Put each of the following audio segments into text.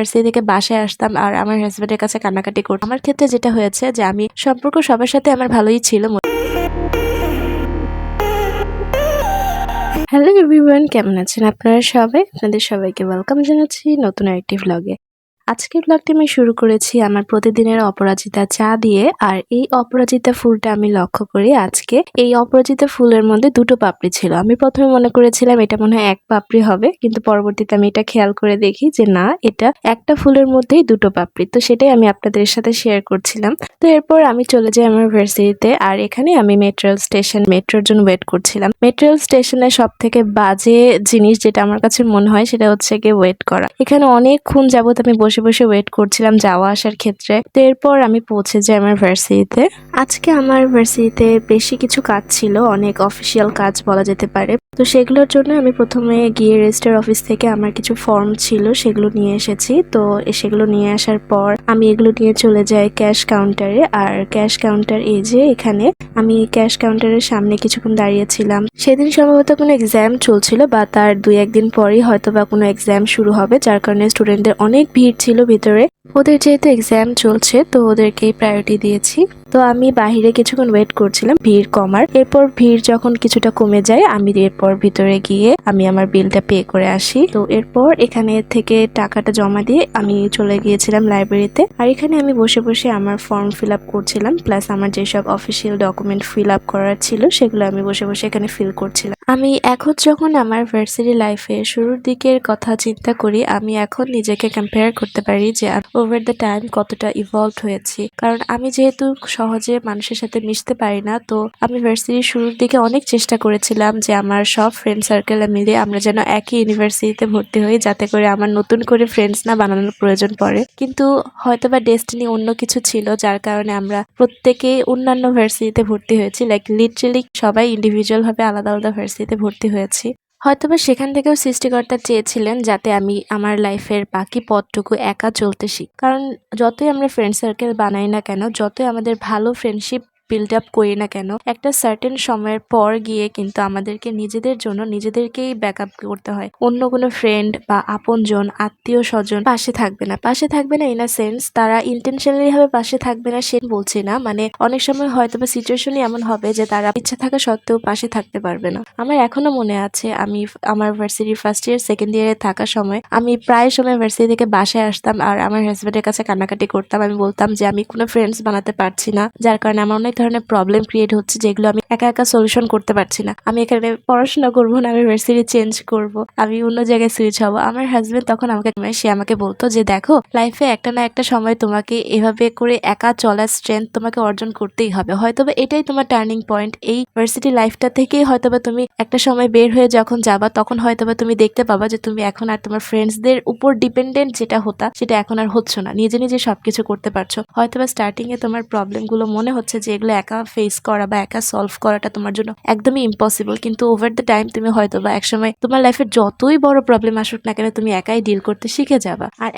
Varsity থেকে বাসায় আসতাম আর আমার হাজবেন্ডের কাছে কান্নাকাটি করতাম। আমার ক্ষেত্রে যেটা হয়েছে যে আমি সম্পর্ক সবার সাথে আমার ভালোই ছিল। হ্যালো এভরিওয়ান, কেমন আছেন আপনারা সবাই? আপনাদের সবাইকে ওয়েলকাম জানাচ্ছি নতুন আরেকটি ভ্লগে। আজকের ব্লগটি আমি শুরু করেছি আমার প্রতিদিনের অপরাজিতা চা দিয়ে। আর এই অপরাজিতা ফুলটা আমি লক্ষ্য করি আজকে এই অপরাজিতা ফুলের মধ্যে দুটো পাপড়ি ছিল। আমি প্রথমে মনে করেছিলাম এটা মনে হয় এক পাপড়ি হবে, কিন্তু পরবর্তীতে আমি এটা খেয়াল করে দেখি যে না, এটা একটা ফুলের মধ্যেই দুটো পাপড়ি। তো সেটাই আমি আপনাদের সাথে শেয়ার করছিলাম। তো এরপর আমি চলে যাই আমার ভার্সিটিতে, আর এখানে আমি মেট্রোর জন্য ওয়েট করছিলাম। মেট্রো স্টেশনে সব থেকে বাজে জিনিস যেটা আমার কাছে মনে হয় সেটা হচ্ছে গিয়ে ওয়েট করা। এখানে অনেকক্ষণ যাবত আমি বসে বসে ওয়েট করছিলাম যাওয়া আসার ক্ষেত্রে। তো এরপর আমি পৌঁছে যাই আমার ভার্সিটিতে। আজকে আমার ভার্সিটিতে বেশি কিছু কাজ ছিল, অনেক অফিসিয়াল কাজ বলা যেতে পারে। তো সেগুলোর জন্য আমি প্রথমে গিয়ে রেজিস্ট্রার অফিস থেকে আমার কিছু ফর্ম ছিল সেগুলো নিয়ে এসেছি। তো সেগুলো নিয়ে আসার পর আমি এগুলো নিয়ে চলে যাই ক্যাশ কাউন্টারে। আর ক্যাশ কাউন্টার এই যে এখানে, আমি ক্যাশ কাউন্টারের সামনে কিছুক্ষণ দাঁড়িয়েছিলাম। সেদিন সম্ভবত কোনো এক্সাম চলছিল বা তার 2-1 দিন পরই হয়তো বা কোনো এক্সাম শুরু হবে, যার কারণে স্টুডেন্টদের অনেক ভিড় ছিল ভিতরে। ওদের যেহেতু এক্সাম চলছে তো ওদেরকেই প্রায়োরিটি দিয়েছি। তো আমি বাহিরে কিছুক্ষণ ওয়েট করছিলাম ভিড় কমার। এরপর ভিড় যখন কিছুটা কমে যায় আমি এরপর ভিতরে গিয়ে আমি আমার বিলটা পে করে আসি। তো এরপর এখানে থেকে টাকাটা জমা দিয়ে আমি চলে গিয়েছিলাম লাইব্রেরিতে। আর এখানে আমি বসে বসে আমার ফর্ম ফিল আপ করছিলাম, প্লাস আমার যেসব অফিসিয়াল ডকুমেন্ট ফিল আপ করার ছিল সেগুলো আমি বসে বসে এখানে ফিল করছিলাম। আমি এখন যখন আমার ভার্সিটি লাইফে শুরুর দিকের কথা চিন্তা করি, আমি এখন নিজেকে কম্পেয়ার করতে পারি যে ওভার দ্য টাইম কতটা ইভলভ হয়েছি। কারণ আমি যেহেতু সহজে মানুষের সাথে মিশতে পারি না, তো আমি ভার্সিটির শুরুর দিকে অনেক চেষ্টা করেছিলাম যে আমার সব ফ্রেন্ড সার্কেলে মিলে আমরা যেন একই ইউনিভার্সিটিতে ভর্তি হই, যাতে করে আমার নতুন করে ফ্রেন্ডস না বানানোর প্রয়োজন পড়ে। কিন্তু হয়তোবা ডেস্টিনি অন্য কিছু ছিল, যার কারণে আমরা প্রত্যেকে অন্যান্য ভার্সিটিতে ভর্তি হয়েছি। লাইক লিটারালি সবাই ইন্ডিভিজুয়াল ভাবে আলাদা আলাদা ভার্সিটিতে ভর্তি হয়েছি। হয়তোবা সেখান থেকেও সৃষ্টিকর্তা চেয়েছিলেন যাতে আমি আমার লাইফের বাকি পথটুকু একা চলতে শিখি। কারণ যতই আমরা ফ্রেন্ড সার্কেল বানাই না কেন, যতই আমাদের ভালো ফ্রেন্ডশিপ বিল্ড আপ করি না কেন, একটা সার্টেন সময়ের পর গিয়ে কিন্তু আমাদেরকে নিজেদের জন্য নিজেদেরকেই ব্যাক আপ করতে হয়। অন্য কোনো ফ্রেন্ড বা আপনজন আত্মীয় স্বজন পাশে থাকবে না ইন আ সেন্স তারা ইন্টেনশনালি ভাবে পাশে থাকবে না সে বলছি না, মানে অনেক সময় হয়তো বা সিচুয়েশনই এমন হবে যে তারা ইচ্ছা থাকা সত্ত্বেও পাশে থাকতে পারবে না। আমার এখনো মনে আছে আমি আমার ভার্সিটির ফার্স্ট ইয়ার সেকেন্ড ইয়ারে থাকার সময় আমি প্রায় সময় ভার্সিটি থেকে বাসায় আসতাম আর আমার হাজবেন্ডের কাছে কান্নাকাটি করতাম। আমি বলতাম যে আমি কোনো ফ্রেন্ডস বানাতে পারছি না, যার কারণে আমার অনেক ধরনের প্রবলেম ক্রিয়েট হচ্ছে যেগুলো আমি একা একা সলিউশন করতে পারছি না। আমি এখানে পড়াশোনা করবো না, আমি ভার্সিটি চেঞ্জ করব, আমি অন্য জায়গায় সুইচ হবো। আমার হাজবেন্ড তখন সে আমাকে বলতো যে দেখো, লাইফে একটা না একটা সময় তোমাকে এভাবে করে একা চলার স্ট্রেংথ তোমাকে অর্জন করতেই হবে। হয়তোবা এটাই তোমার টার্নিং পয়েন্ট। এই ভার্সিটি লাইফটা থেকেই হয়তোবা তুমি একটা সময় বের হয়ে যখন যাবা তখন হয়তোবা তুমি দেখতে পাবা যে তুমি এখন আর তোমার ফ্রেন্ডসদের উপর ডিপেন্ডেন্ট যেটা হতা সেটা এখন আর হচ্ছ না, নিজে নিজে সবকিছু করতে পারছো। হয়তোবা স্টার্টিং এ তোমার প্রবলেম গুলো মনে হচ্ছে যে এগুলো একা ফেস করা বা একা সলভ করাটা তোমার জন্য একদমই ইম্পসিবল, কিন্তু ওভার দ্য টাইম তুমি হয়তোবা একসময় তোমার লাইফের যতই বড় প্রবলেম আসুক না কেন তুমি একাই ডিল করতে শিখে যাবা। আর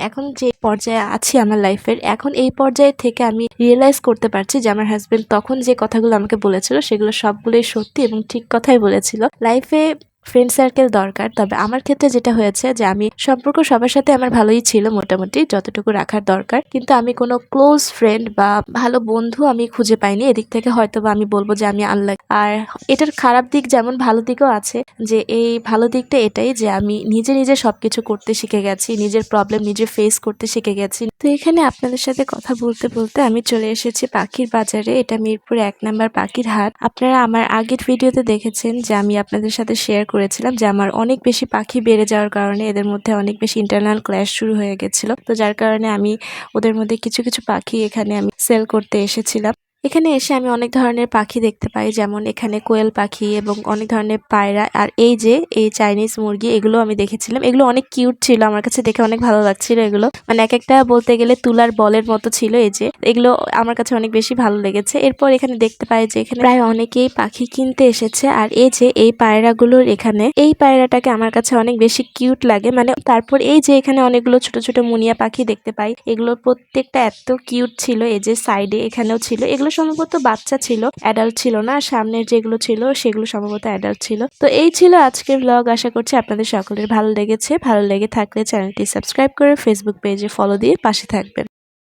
এখন যে পর্যায়ে আছি আমার লাইফের, এখন এই পর্যায়ে থেকে আমি রিয়েলাইজ করতে পারছি যে আমার হাজবেন্ড তখন যে কথাগুলো আমাকে বলেছিল সেগুলো সবগুলোই সত্যি এবং ঠিক কথাই বলেছিল। লাইফে ফ্রেন্ড সার্কেল দরকার, তবে আমার ক্ষেত্রে যেটা হয়েছে যে আমি সম্পর্ক সবার সাথে আমার ভালোই ছিল মোটামুটি যতটুকু রাখার দরকার, কিন্তু আমি কোনো ক্লোজ ফ্রেন্ড বা ভালো বন্ধু আমি খুঁজে পাইনি। এদিক থেকে হয়তো বা আমি বলবো যে আমি আনলাকি। আর এটার খারাপ দিক যেমন ভালো দিকও আছে, যে এই ভালো দিকটা এটাই যে আমি নিজে নিজে সবকিছু করতে শিখে গেছি, নিজের প্রবলেম নিজে ফেস করতে শিখে গেছি। তো এখানে আপনাদের সাথে কথা বলতে বলতে আমি চলে এসেছি পাখির বাজারে। এটা মিরপুর 1 নম্বর পাখির হাট। আপনারা আমার আগের ভিডিওতে দেখেছেন যে আমি আপনাদের সাথে শেয়ার করেছিলাম যে আমার অনেক বেশি পাখি বেড়ে যাওয়ার কারণে এদের মধ্যে অনেক বেশি ইন্টারনাল ক্ল্যাশ শুরু হয়ে গেছিল। তো যার কারণে আমি ওদের মধ্যে কিছু কিছু পাখি এখানে আমি সেল করতে এসেছিলাম। এখানে এসে আমি অনেক ধরনের পাখি দেখতে পাই, যেমন এখানে কোয়েল পাখি এবং অনেক ধরনের পায়রা। আর এই যে এই চাইনিজ মুরগি, এগুলো আমি দেখেছিলাম। এগুলো অনেক কিউট ছিল, আমার কাছে দেখে অনেক ভালো লাগছিল। এগুলো মানে এক একটা বলতে গেলে তুলার বলের মতো ছিল। এই যে এগুলো আমার কাছে অনেক বেশি ভালো লেগেছে। এরপর এখানে দেখতে পাই যে এখানে প্রায় অনেকেই পাখি কিনতে এসেছে। আর এই যে এই পায়রাগুলোর এখানে এই পায়রাটাকে আমার কাছে অনেক বেশি কিউট লাগে। মানে তারপর এই যে এখানে অনেকগুলো ছোট ছোট মুনিয়া পাখি দেখতে পাই, এগুলো প্রত্যেকটা এত কিউট ছিল। এই যে সাইডে এখানেও ছিল, এগুলো সম্ভবত বাচ্চা ছিল, অ্যাডাল্ট ছিল না। সামনের যেগুলো ছিল সেগুলো সম্ভবত অ্যাডাল্ট ছিল। তো এই ছিল আজকের ব্লগ। আশা করছি আপনাদের সকলের ভালো লেগেছে। ভালো লেগে থাকলে চ্যানেলটি সাবস্ক্রাইব করে ফেসবুক পেজে ফলো দিয়ে পাশে থাকবেন।